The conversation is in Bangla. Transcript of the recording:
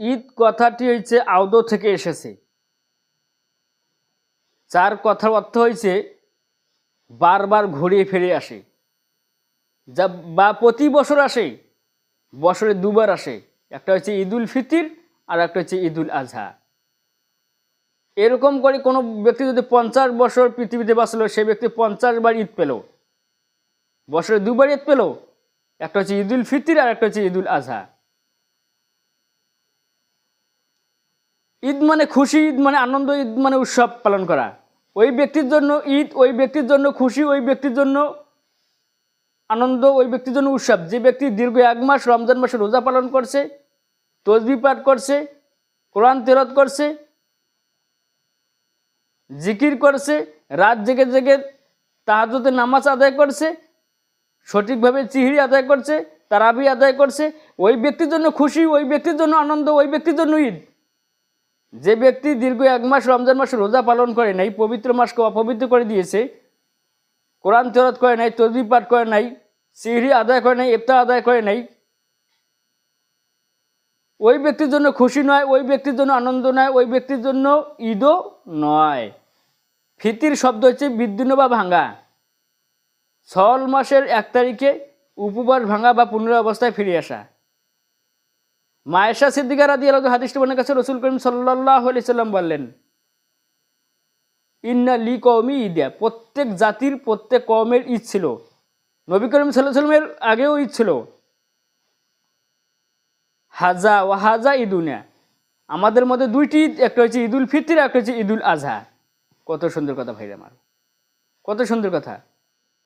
ঈদ কথাটি হচ্ছে আউদ থেকে এসেছে, যার কথার অর্থ হয়েছে বারবার ঘুরিয়ে ফিরে আসে, যা বা প্রতি বছর আসে, বছরে দুবার আসে। একটা হচ্ছে ঈদুল ফিতির আর একটা হচ্ছে ঈদুল আজহা। এরকম করে কোনো ব্যক্তি যদি 50 বছর পৃথিবীতে বাঁচলো, সে ব্যক্তি 50 বার ঈদ পেল, বছরে দুবার ঈদ পেল। একটা হচ্ছে ঈদুল ফিতির আর একটা হচ্ছে ঈদুল আজহা। ঈদ মানে খুশি, ঈদ মানে আনন্দ, ঈদ মানে উৎসব পালন করা। ওই ব্যক্তির জন্য ঈদ, ওই ব্যক্তির জন্য খুশি, ওই ব্যক্তির জন্য আনন্দ, ওই ব্যক্তির জন্য উৎসব। যে ব্যক্তি দীর্ঘ 1 মাস রমজান মাসে রোজা পালন করছে, তসবিহ পাঠ করছে, কোরআন তেলাওয়াত করছে, জিকির করছে, রাত জেগে জেগে তাহাজ্জুদের নামাজ আদায় করছে, সঠিকভাবে চিহরি আদায় করছে, তারাবি আদায় করছে, ওই ব্যক্তির জন্য খুশি, ওই ব্যক্তির জন্য আনন্দ, ওই ব্যক্তির জন্য ঈদ। যে ব্যক্তি দীর্ঘ 1 মাস রমজান মাসে রোজা পালন করে নাই, পবিত্র মাসকে অপবিত্র করে দিয়েছে, কোরআন তেলাওয়াত করে নাই, তসবিহ পাঠ করে নাই, সিহরি আদায় করে নাই, ইফতার আদায় করে নাই, ওই ব্যক্তির জন্য খুশি নয়, ওই ব্যক্তির জন্য আনন্দ নয়, ওই ব্যক্তির জন্য ঈদও নয়। ফিতির শব্দ হচ্ছে বিদ্যুন্ন বা ভাঙা। সওয়াল মাসের 1 তারিখে উপবাস ভাঙা বা পুনরায় অবস্থায় ফিরে আসা। মায়েশা সিদ্দিকা রাদিয়াল্লাহু হাদিসটি বর্ণনা কাছে রাসূল করিম সাল্লাল্লাহু আলাইহি সাল্লাম বললেন, ইন্না লি কওমি ঈদা, প্রত্যেক জাতির প্রত্যেক কওমের ঈদ ছিল। নবী করিম সাল্লাল্লাহু আলাইহি সাল্লামের আগেও ঈদ ছিল। হাজা ও হাজা ঈদুনা, আমাদের মধ্যে 2টি ঈদ, একটা হচ্ছে ঈদুল ফিতর, একটা হচ্ছে ঈদুল আজহা। কত সুন্দর কথা ভাইরা আমার, কত সুন্দর কথা।